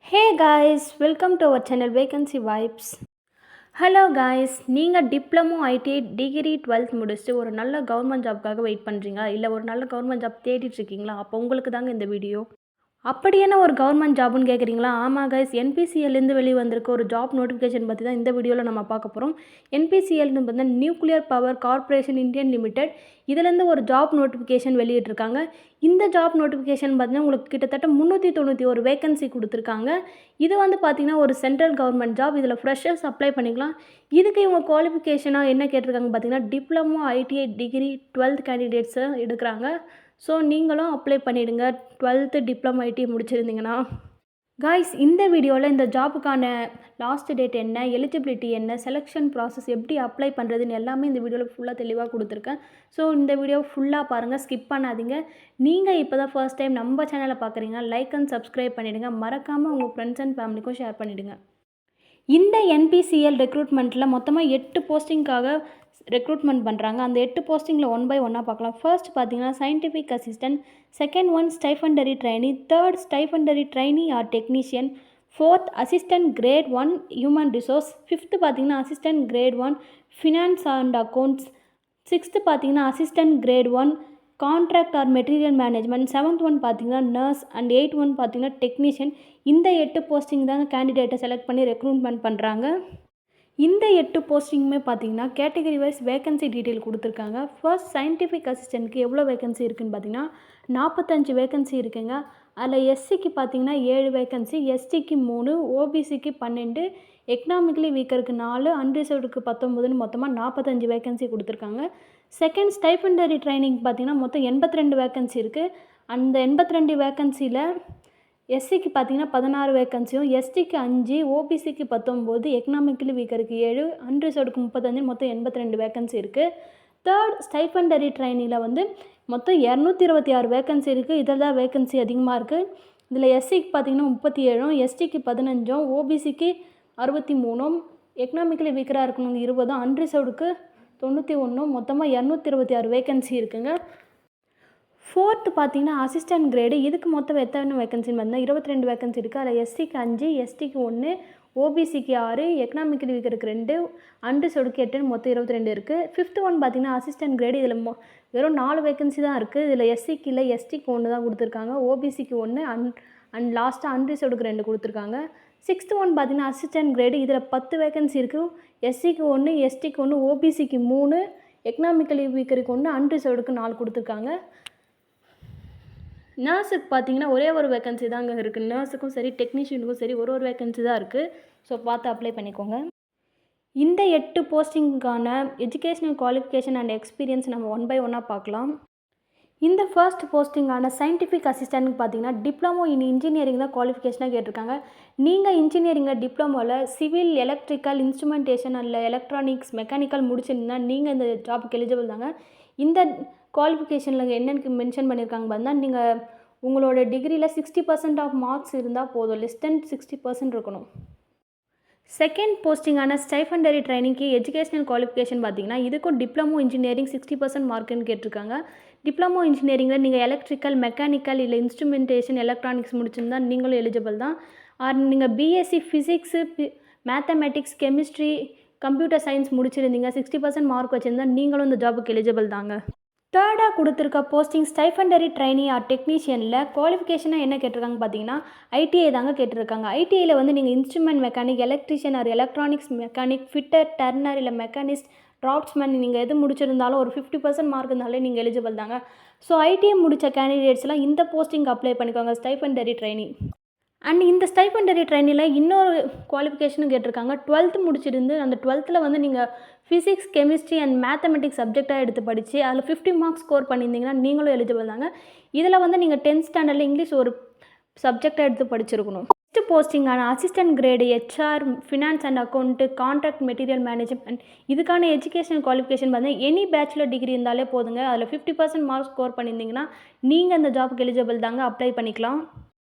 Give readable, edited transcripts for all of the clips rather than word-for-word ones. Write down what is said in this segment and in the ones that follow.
Hey guys, welcome to our channel Vacancy Vibes. Hello guys, நீங்கள் diploma ITI degree 12th முடிச்சுட்டு ஒரு நல்ல government ஜாப்க்காக wait பண்ணுறீங்களா? இல்லை ஒரு நல்ல கவர்மெண்ட் ஜாப் தேடிட்டுருக்கீங்களா? அப்போ உங்களுக்கு தாங்க இந்த வீடியோ. அப்படி என்ன ஒரு கவர்மெண்ட் ஜாப்னு கேட்குறீங்களா? ஆமாம் கைஸ், என்பிசிஎல்லேருந்து வெளியே வந்திருக்க ஒரு ஜாப் நோட்டிஃபிகேஷன் பற்றி தான் இந்த வீடியோவில் நம்ம பார்க்க போகிறோம். என்பிசிஎல்னு பார்த்தா nuclear power corporation Indian limited. இதிலேருந்து ஒரு ஜாப் நோட்டிஃபிகேஷன் வெளியிட்டிருக்காங்க. இந்த ஜாப் நோட்டிஃபிகேஷன் பார்த்தீங்கன்னா உங்களுக்கு கிட்டத்தட்ட 391 வேகன்சி கொடுத்துருக்காங்க. இது வந்து பார்த்திங்கன்னா ஒரு சென்ட்ரல் கவர்மெண்ட் ஜாப். இதில் ஃப்ரெஷர்ஸ் அப்ளை பண்ணிக்கலாம். இதுக்கு இவங்க குவாலிஃபிகேஷனாக என்ன கேட்டிருக்காங்க பார்த்தீங்கன்னா டிப்ளமோ ஐடிஐ டிகிரி 12th கேண்டிடேட்ஸை எடுக்கிறாங்க. ஸோ நீங்களும் அப்ளை பண்ணிவிடுங்க 12th டிப்ளமோ ஐடிஐ முடிச்சிருந்தீங்கன்னா. காய்ஸ், இந்த வீடியோவில் இந்த ஜாபுக்கான லாஸ்ட் டேட் என்ன, எலிஜிபிலிட்டி என்ன, செலெக்ஷன் ப்ராசஸ் எப்படி அப்ளை பண்ணுறதுன்னு எல்லாமே இந்த வீடியோவில் ஃபுல்லாக தெளிவாக கொடுத்துருக்கேன். ஸோ இந்த வீடியோ ஃபுல்லாக பாருங்கள், ஸ்கிப் பண்ணாதீங்க. நீங்கள் இப்போ தான் ஃபர்ஸ்ட் டைம் நம்ம சேனலை பார்க்குறீங்க, லைக் அண்ட் சப்ஸ்கிரைப் பண்ணிவிடுங்க. மறக்காமல் உங்கள் ஃப்ரெண்ட்ஸ் அண்ட் ஃபேமிலிக்கும் ஷேர் பண்ணிவிடுங்க. இந்த என்பிசிஎல் ரெக்ரூட்மெண்ட்டில் மொத்தமாக 8 போஸ்டிங்காக ரெக்ரூட்மெண்ட் பண்ணுறாங்க. அந்த 8 போஸ்டிங்கில் 1 by 1 பார்க்கலாம். ஃபர்ஸ்ட் பார்த்தீங்கன்னா scientific assistant, second one stipendiary trainee, third stipendiary trainee or technician, fourth assistant grade 1 human resource, fifth பார்த்தீங்கன்னா assistant grade 1 finance and accounts, sixth பார்த்தீங்கன்னா assistant grade 1 contract or material management, seventh one பார்த்தீங்கன்னா nurse and 8th one பார்த்தீங்கன்னா technician. இந்த 8 posting தாங்க கேண்டிடேட்டை select பண்ணி recruitment பண்ணுறாங்க. இந்த 8 போஸ்டிங்குமே பார்த்தீங்கன்னா கேட்டகரி வைஸ் வேகன்சி டீட்டெயில் கொடுத்துருக்காங்க. ஃபர்ஸ்ட் சயின்டிஃபிக் அசிஸ்டன்ட்க்கு எவ்வளோ வேகன்சி இருக்குதுன்னு பார்த்தீங்கன்னா 45 வேகன்சி இருக்குங்க. அதில் எஸ்சிக்கு பார்த்தீங்கன்னா 7 வேகன்சி, எஸ்டிக்கு 3, ஓபிசிக்கு 12, எக்கனாமிக்கலி வீக்கருக்கு 4, அன்ரிசர்வ்டுக்கு 19ன்னு மொத்தமாக 45 வேகன்சி கொடுத்துருக்காங்க. செகண்ட் ஸ்டைஃபண்டரி ட்ரைனிங் பார்த்தீங்கன்னா மொத்தம் 82 வேகன்சி இருக்குது. அந்த 82 வேகன்சியில் எஸ்சிக்கு பார்த்தீங்கன்னா 16 வேகன்சியும், எஸ்டிக்கு 5, ஓபிசிக்கு 19, எக்கனாமிக்கலி வீக்கருக்கு 7, அன்ரிசர்வ்டுக்கு 35, மொத்தம் 82 வேகன்சி இருக்குது. தேர்ட் ஸ்டைஃபண்டரி ட்ரைனியில் வந்து மொத்தம் 226 வேகன்சி இருக்குது. இதில் தான் வேகன்சி அதிகமாக இருக்குது. இதில் எஸ்சிக்கு பார்த்தீங்கன்னா 37, எஸ்டிக்கு 15, ஓபிசிக்கு 63, எக்கனாமிக்கலி வீக்கராக இருக்கணும் 20, அன்ரிசர்வ்டுக்கு 91, மொத்தமாக 226 வேகன்சி இருக்குங்க. ஃபோர்த்து பார்த்தீங்கன்னா அசிஸ்டன்ட் கிரேடு. இதுக்கு மொத்தம் எத்தனை வேகன்சின்னு பார்த்தீங்கன்னா 22 வேகன்சி இருக்குது. அதில் எஸ்சிக்கு 5, எஸ்டிக்கு 1, ஓபிசிக்கு 6, எக்கனாமிக்கலி வீக்கருக்கு 2, அன்ரிசர்வ்டுக்கு 8, மொத்தம் 22 இருக்குது. ஃபிஃப்த்து ஒன் பார்த்தீங்கன்னா அசிஸ்டன்ட் கிரேடு. இதில் வெறும் 4 வேகன்சி தான் இருக்குது. இதில் எஸ்சிக்கு இல்லை, எஸ்டிக்கு 1 தான் கொடுத்துருக்காங்க, ஓபிசிக்கு 1 அண்ட் லாஸ்ட்டாக அன்ரிசர்வ்டுக்கு 2 கொடுத்துருக்காங்க. சிக்ஸ்த்து ஒன் பார்த்தீங்கன்னா அசிஸ்டன்ட் கிரேடு. இதில் 10 வேகன்சி இருக்குது. எஸ்சிக்கு 1, எஸ்டிக்கு 1, ஓபிசிக்கு 3, எக்கனாமிக்கலி வீக்கருக்கு 1, அன்ரிசர்வ்டுக்கு 4 கொடுத்துருக்காங்க. நர்ஸுக்கு பார்த்தீங்கன்னா ஒரே ஒரு வேகன்சி தாங்க இருக்குது. நர்ஸுக்கும் சரி டெக்னீஷியனுக்கும் சரி ஒரு வேகன்சி தான் இருக்குது. ஸோ பார்த்து அப்ளை பண்ணிக்கோங்க. இந்த 8 போஸ்டிங்கான எஜுகேஷனல் குவாலிஃபிகேஷன் அண்ட் எக்ஸ்பீரியன்ஸ் நம்ம 1 by 1 பார்க்கலாம். இந்த ஃபர்ஸ்ட் போஸ்டிங்கான சயின்டிஃபிக் அசிஸ்டன்ட்க்கு பார்த்தீங்கன்னா டிப்ளமோ இன் இன்ஜினியரிங் தான் குவாலிஃபிகேஷனாக கேட்டிருக்காங்க. நீங்கள் இன்ஜினியரிங்கில் டிப்ளமோவில் சிவில், எலக்ட்ரிக்கல், இன்ஸ்ட்ருமெண்டேஷன் அல்ல எலக்ட்ரானிக்ஸ், மெக்கானிக்கல் முடிச்சிருந்தா நீங்கள் இந்த ஜாபுக்கு எலிஜிபிள் தாங்க. இந்த குவாலிஃபிகேஷனில் என்னென்னு மென்ஷன் பண்ணியிருக்காங்க பார்த்தீங்கன்னா நீங்கள் உங்களோட டிகிரியில் 60% ஆஃப் மார்க்ஸ் இருந்தால் போதும், லெஸ் தென் 60% இருக்கணும். செகண்ட் போஸ்டிங்கான ஸ்டைஃபண்டரி ட்ரைனிங்க்கு எஜுகேஷனல் குவாலிஃபிகேஷன் பார்த்தீங்கன்னா இதுக்கும் டிப்ளமோ இன்ஜினியரிங் 60% மார்க்குன்னு கேட்டிருக்காங்க. டிப்ளமோ இன்ஜினியரிங்கில் நீங்கள் எலக்ட்ரிக்கல், மெக்கானிக்கல் இல்லை இன்ஸ்ட்ருமெண்டேஷன், எலக்ட்ரானிக்ஸ் முடிச்சிருந்தா நீங்களும் எலிஜிபிள் தான். ஆர் நீங்கள் BSc physics, mathematics, chemistry, computer science முடிச்சிருந்தீங்க, 60% மார்க் வச்சுருந்தா நீங்களும் இந்த ஜாபுக்கு எலிஜிபிள் தாங்க. தேர்டாக கொடுத்துருக்க போஸ்டிங் ஸ்டைஃபண்டரி ட்ரைனி ஆர் டெக்னீஷியனில் குவாலிஃபிகேஷனாக என்ன கேட்டிருக்காங்க பார்த்தீங்கன்னா ஐடிஐ தாங்க கேட்டிருக்காங்க. ஐடிஐயில் வந்து நீங்கள் instrument mechanic, electrician or electronics mechanic, fitter, turner இல்லை மெக்கானிஸ்ட், டிராஃப்ட்ஸ்மேன் நீங்கள் எது முடிச்சிருந்தாலும் ஒரு 50% மார்க் இருந்தாலே நீங்கள் எலிஜிபிள் தாங்க. ஸோ ஐடிஐ முடித்த கேண்டிடேட்ஸ்லாம் இந்த போஸ்டிங் அப்ளை பண்ணிக்கோங்க, ஸ்டைஃபண்டரி ட்ரைனி. அண்ட் இந்த ஸ்டைஃபண்டரி ட்ரைனில் இன்னொரு குவாலிஃபிகேஷனும் கேட்டிருக்காங்க. 12th முடிச்சிருந்து அந்த 12th வந்து நீங்கள் ஃபிசிக்ஸ், கெமிஸ்ட்ரி அண்ட் மேத்தமெட்டிக்ஸ் சப்ஜெக்டாக எடுத்து படித்து அதில் 50 மார்க்ஸ் ஸ்கோர் பண்ணியிருந்தீங்கன்னா நீங்களும் எலிஜிபிள் தாங்க. இதில் வந்து நீங்கள் 10th ஸ்டாண்டர்டில் இங்கிலீஷ் ஒரு சப்ஜெக்டாக எடுத்து படிச்சிருக்கணும். நெக்ஸ்ட் போஸ்டிங்கான assistant grade HR, finance and account, contract material management. இதுக்கான எஜுகேஷன் குவாலிஃபிகேஷன் பார்த்தீங்கன்னா எனி பேச்சுலர் டிகிரி இருந்தாலே போதுங்க. அதில் 50% மார்க்ஸ் ஸ்கோர் பண்ணியிருந்தீங்கன்னா நீங்கள் அந்த ஜாபுக்கு எலிஜிபிள் தாங்க, அப்ளை பண்ணிக்கலாம்.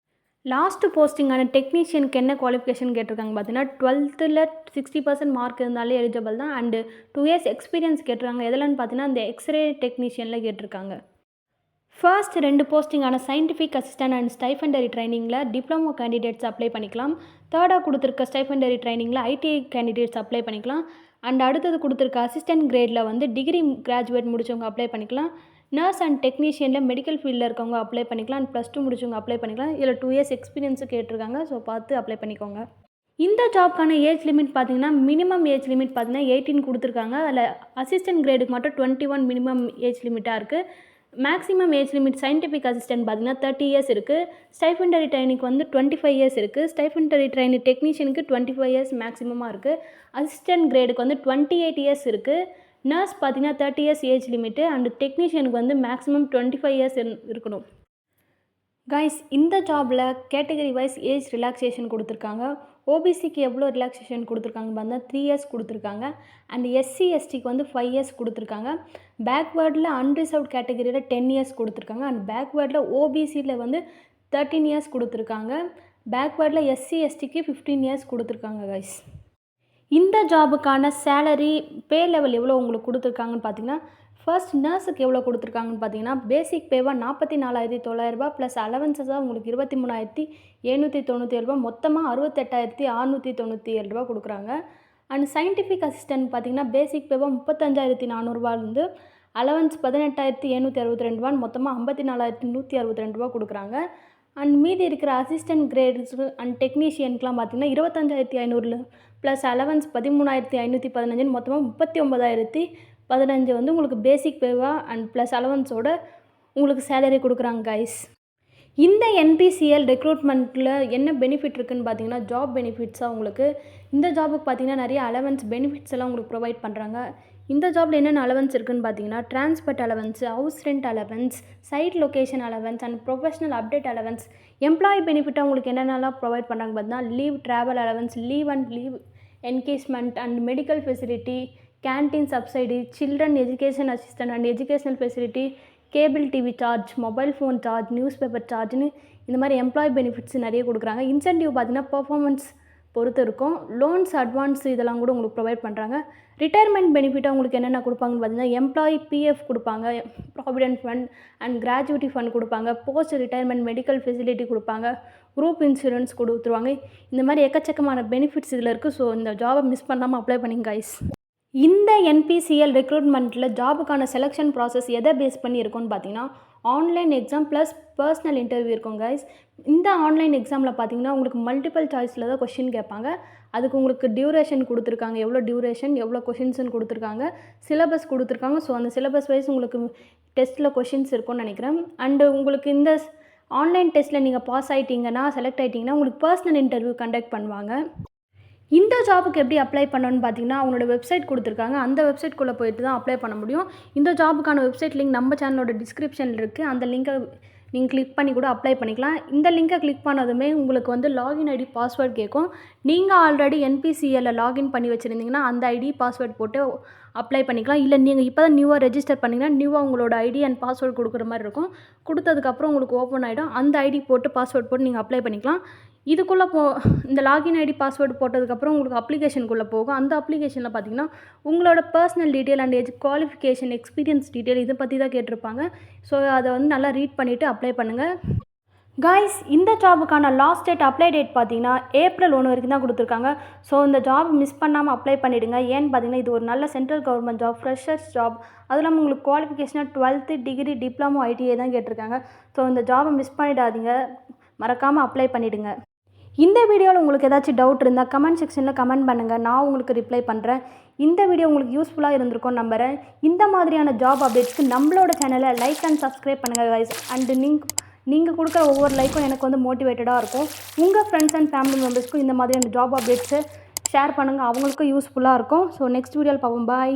லாஸ்ட்டு போஸ்டிங்கான டெக்னீஷியனுக்கு என்ன குவாலிஃபிகேஷன் கேட்டிருக்காங்க பார்த்தீங்கன்னா 12th 60% மார்க் இருந்தாலே எலிஜிபிள் தான். அண்டு 2 years எக்ஸ்பீரியன்ஸ் கேட்டிருக்காங்க. எதுலன்னு பார்த்தீங்கன்னா இந்த எக்ஸ்ரே டெக்னீஷியனில் கேட்டிருக்காங்க. ஃபர்ஸ்ட் 2 போஸ்டிங்கான சயின்டிஃபிக் அசிஸ்டன்ட் அண்ட் ஸ்டைஃபண்டரி ட்ரைனிங்கில் டிப்ளமோ கேண்டிடேட்ஸ் அப்ளை பண்ணிக்கலாம். தேர்டாக கொடுத்துருக்க ஸ்டைஃபண்டரி ட்ரைனிங்கில் ஐடிஐ கேண்டிடேட்ஸ் அப்ளை பண்ணிக்கலாம். அண்ட் அடுத்தது கொடுத்துருக்க அசிஸ்டன்ட் கிரேடில் வந்து டிகிரி கிராஜுவேட் முடித்தவங்க அப்ளை பண்ணிக்கலாம். நர்ஸ் அண்ட் டெக்னீஷியனில் மெடிக்கல் ஃபீல்டில் இருக்கவங்க அப்ளை பண்ணிக்கலாம். அண்ட் +2 முடிச்சவங்க அப்ளை பண்ணிக்கலாம். இதில் 2 இயர்ஸ் எக்ஸ்பீரியன்ஸு கேட்டிருக்காங்க. ஸோ பார்த்து அப்ளை பண்ணிக்கோங்க. இந்த ஜாப்க்கான ஏஜ் லிமிட் பார்த்தீங்கன்னா மினிமம் ஏஜ் லிமிட் பார்த்தீங்கன்னா 18 கொடுத்துருக்காங்க. அதில் அசிஸ்டன்ட் கிரேடுக்கு மட்டும் 21 மினிமம் ஏஜ் லிமிட்டாக இருக்குது. Maximum age limit scientific assistant பார்த்தீங்கன்னா 30 இயர்ஸ் இருக்குது. ஸ்டைஃபண்டரி ட்ரைனிங்க்கு வந்து 25 இயர்ஸ் இருக்குது. ஸ்டைஃபண்டரி ட்ரைனிங் டெக்னீஷியனுக்கு 25 இயர்ஸ் மேக்ஸிமமாக இருக்குது. அசிஸ்டன்ட் கிரேடுக்கு வந்து 28 இயர்ஸ் இருக்குது. நர்ஸ் பார்த்தீங்கன்னா 30 இயர்ஸ் ஏஜ் லிமிட்டு. அண்ட் டெக்னீஷியனுக்கு வந்து மேக்ஸிமம் 25 இயர்ஸ் இருக்கணும். கைஸ், இந்த ஜாபில் கேட்டகரி வைஸ் ஏஜ் ரிலாக்ஸேஷன் கொடுத்துருக்காங்க. ஓபிசிக்கு எவ்வளோ ரிலாக்ஸேஷன் கொடுத்துருக்காங்க பார்த்தா 3 இயர்ஸ் கொடுத்துருக்காங்க. அண்ட் எஸ்சி எஸ்டிக்கு வந்து 5 இயர்ஸ் கொடுத்துருக்காங்க. பேக்வேர்டில் அன்ரிசர்வ்ட் கேட்டகரியில் 10 இயர்ஸ் கொடுத்துருக்காங்க. அண்ட் பேக்வேர்டில் ஓபிசியில் வந்து 13 இயர்ஸ் கொடுத்துருக்காங்க. பேக்வேர்டில் எஸ்சி எஸ்டிக்கு 15 இயர்ஸ் கொடுத்துருக்காங்க கைஸ். இந்த ஜாபுக்கான சேலரி பே லெவல் எவ்வளோ உங்களுக்கு கொடுத்துருக்காங்கன்னு பார்த்தீங்கன்னா, ஃபர்ஸ்ட் நர்ஸுக்கு எவ்வளோ கொடுத்துருக்காங்கன்னு பார்த்தீங்கன்னா, பேசிக் பேவாக 44,900 ப்ளஸ் அலவன்சஸாக உங்களுக்கு 23,797 மொத்தமாக 68,697 கொடுக்குறாங்க. அண்ட் சயின்டிஃபிக் அசிஸ்டன்ட் பார்த்தீங்கன்னா, பேசிக் பேவாக 35,400 அலவன்ஸ் 18,762 மொத்தமாக 54,162 கொடுக்குறாங்க. அண்ட் மீதி இருக்கிற அசிஸ்டன்ட் கிரேட்ஸ் அண்ட் டெக்னீஷியனுக்குலாம் பார்த்தீங்கன்னா 25,500 ப்ளஸ் அலவன்ஸ் 13,515 மொத்தமாக 39,015 வந்து உங்களுக்கு பேசிக் பேவாக அண்ட் ப்ளஸ் அலவன்ஸோட உங்களுக்கு சேலரி கொடுக்குறாங்க கைஸ். இந்த என்பிசிஎல் ரெக்ரூட்மெண்ட்டில் என்ன பெனிஃபிட் இருக்குதுன்னு பார்த்தீங்கன்னா, ஜாப் பெனிஃபிட்ஸாக உங்களுக்கு இந்த ஜாபுக்கு பார்த்தீங்கன்னா நிறைய அலவன்ஸ் பெனிஃபிட்ஸ் எல்லாம் உங்களுக்கு ப்ரொவைட் பண்ணுறாங்க. இந்த ஜாபில் என்னென்ன அலவன்ஸ் இருக்குதுன்னு பார்த்தீங்கன்னா, transport allowance, house rent allowance, site location allowance and professional update allowance. Employee பெனிஃபிட்டாக உங்களுக்கு என்னென்னலாம் ப்ரொவைட் பண்ணுறாங்க பார்த்தீங்கன்னா, leave travel allowance, leave and leave encashment and medical facility, canteen subsidy, children education assistant and educational facility, cable TV charge, mobile phone charge, news paper சார்ஜ்னு இந்த மாதிரி employee benefits நிறைய கொடுக்குறாங்க. இன்சென்டிவ் பார்த்தீங்கன்னா பர்ஃபார்மன்ஸ் பொறுத்து இருக்கும். லோன்ஸ் அட்வான்ஸ் இதெல்லாம் கூட உங்களுக்கு ப்ரொவைட் பண்ணுறாங்க. ரிட்டையர்மெண்ட் பெனிஃபிட்டாக உங்களுக்கு என்னென்ன கொடுப்பாங்கன்னு பார்த்தீங்கன்னா, எம்ப்ளாயி பிஎஃப் கொடுப்பாங்க, provident fund and gratuity fund கொடுப்பாங்க, போஸ்ட் ரிட்டையர்மெண்ட் மெடிக்கல் ஃபெசிலிட்டி கொடுப்பாங்க, குரூப் இன்சூரன்ஸ் கொடுத்துருவாங்க. இந்த மாதிரி எக்கச்சக்கமான பெனிஃபிட்ஸ் இதில் இருக்குது. ஸோ இந்த ஜாபை மிஸ் பண்ணாமல் அப்ளை பண்ணிங்க கைஸ். இந்த என்பிசிஎல் ரெக்ரூட்மெண்ட்டில் ஜாபுக்கான செலெக்ஷன் ப்ராசஸ் எதை பேஸ் பண்ணி இருக்கும்னு பார்த்தீங்கன்னா, online exam plus personal interview இருக்கும் கைஸ். இந்த ஆன்லைன் எக்ஸாமில் பார்த்தீங்கன்னா உங்களுக்கு மல்டிபிள் சாய்ஸில் தான் கொஷின் கேட்பாங்க. அதுக்கு உங்களுக்கு டியூரேஷன் கொடுத்துருக்காங்க, எவ்வளோ டியூரேஷன் எவ்வளோ கொஷின்ஸ்னு கொடுத்துருக்காங்க, சிலபஸ் கொடுத்துருக்காங்க. ஸோ அந்த சிலபஸ் வைஸ் உங்களுக்கு டெஸ்ட்டில் கொஷின்ஸ் இருக்கும்னு நினைக்கிறேன். அண்டு உங்களுக்கு இந்த ஆன்லைன் டெஸ்ட்டில் நீங்கள் பாஸ் ஆகிட்டிங்கன்னா, செலக்ட் ஆகிட்டிங்கன்னா உங்களுக்கு பர்சனல் இன்டர்வியூ கண்டக்ட் பண்ணுவாங்க. இந்த ஜாபுக்கு எப்படி அப்ளை பண்ணணும்னு பார்த்தீங்கன்னா, அவங்களோட வெப்சைட் கொடுத்துருக்காங்க. அந்த வெப்சைட்குள்ளே போயிட்டு தான் அப்ளை பண்ண முடியும். இந்த ஜாபுக்கான வெப்சைட் லிங்க் நம்ம சேனலோட டிஸ்கிரிப்ஷனில் இருக்குது. அந்த லிங்கை நீங்கள் கிளிக் பண்ணி கூட அப்ளை பண்ணிக்கலாம். இந்த லிங்கை கிளிக் பண்ணதுமே உங்களுக்கு வந்து லாகின் ஐடி பாஸ்வேர்ட் கேட்கும். நீங்கள் ஆல்ரெடி என்பிசிஎல்ல லாகின் பண்ணி வச்சுருந்தீங்கன்னா அந்த ஐடி பாஸ்வேர்ட் போட்டு அப்ளை பண்ணிக்கலாம். இல்லை நீங்கள் இப்போ தான் நியூவாக ரெஜிஸ்டர் பண்ணிங்கன்னா நியூவாக உங்களோட ஐடி அண்ட் பாஸ்வேர்ட் கொடுக்குற மாதிரி இருக்கும். கொடுத்ததுக்கப்புறம் உங்களுக்கு ஓப்பன் ஆகிடும். அந்த ஐடி போட்டு பாஸ்வேர்ட் போட்டு நீங்கள் அப்ளை பண்ணிக்கலாம். இதுக்குள்ளே இந்த லாகின் ஐடி பாஸ்வேர்டு போட்டதுக்கப்புறம் உங்களுக்கு அப்ளிகேஷனுக்குள்ளே போகும். அந்த அப்ளிகேஷனில் பார்த்தீங்கன்னா உங்களோட personal detail and qualification experience detail இதை பற்றி தான் கேட்டிருப்பாங்க. ஸோ அதை வந்து நல்லா ரீட் பண்ணிவிட்டு அப்ளை பண்ணுங்கள் கைஸ். இந்த ஜாபுக்கான லாஸ்ட் டேட் அப்ளை டேட் பார்த்தீங்கன்னா April 1 வரைக்கும் தான் கொடுத்துருக்காங்க. ஸோ இந்த ஜாப் மிஸ் பண்ணாமல் அப்ளை பண்ணிவிடுங்க. ஏன்னு பார்த்தீங்கன்னா இது ஒரு நல்ல central government job, freshers job. அதுவும் இல்லாமல் உங்களுக்கு குவாலிஃபிகேஷனாக 12th டிகிரி டிப்ளமோ ஐடிஐ தான் கேட்டிருக்காங்க. ஸோ இந்த ஜாபை மிஸ் பண்ணிடாதீங்க, மறக்காமல் அப்ளை பண்ணிவிடுங்க. இந்த வீடியோவில் உங்களுக்கு ஏதாச்சும் டவுட் இருந்தால் கமெண்ட் செக்ஷனில் கமெண்ட் பண்ணுங்கள், நான் உங்களுக்கு ரிப்ளை பண்ணுறேன். இந்த வீடியோ உங்களுக்கு யூஸ்ஃபுல்லாக இருந்திருக்கும்னு நம்புகிறேன். இந்த மாதிரியான ஜாப் அப்டேட்ஸ்க்கு நம்மளோட சேனலை லைக் அண்ட் சப்ஸ்கிரைப் பண்ணுங்கள் கைஸ். அண்டு நீங்கள் கொடுக்குற ஒவ்வொரு லைக்கும் எனக்கு வந்து மோட்டிவேட்டடாக இருக்கும். உங்கள் ஃப்ரெண்ட்ஸ் அண்ட் ஃபேமிலி மெம்பர்ஸ்க்கும் இந்த மாதிரியான ஜாப் அப்டேட்ஸை ஷேர் பண்ணுங்கள், அவங்களுக்கும் யூஸ்ஃபுல்லாக இருக்கும். ஸோ நெக்ஸ்ட் வீடியோவில் பார்ப்போம். பாய்.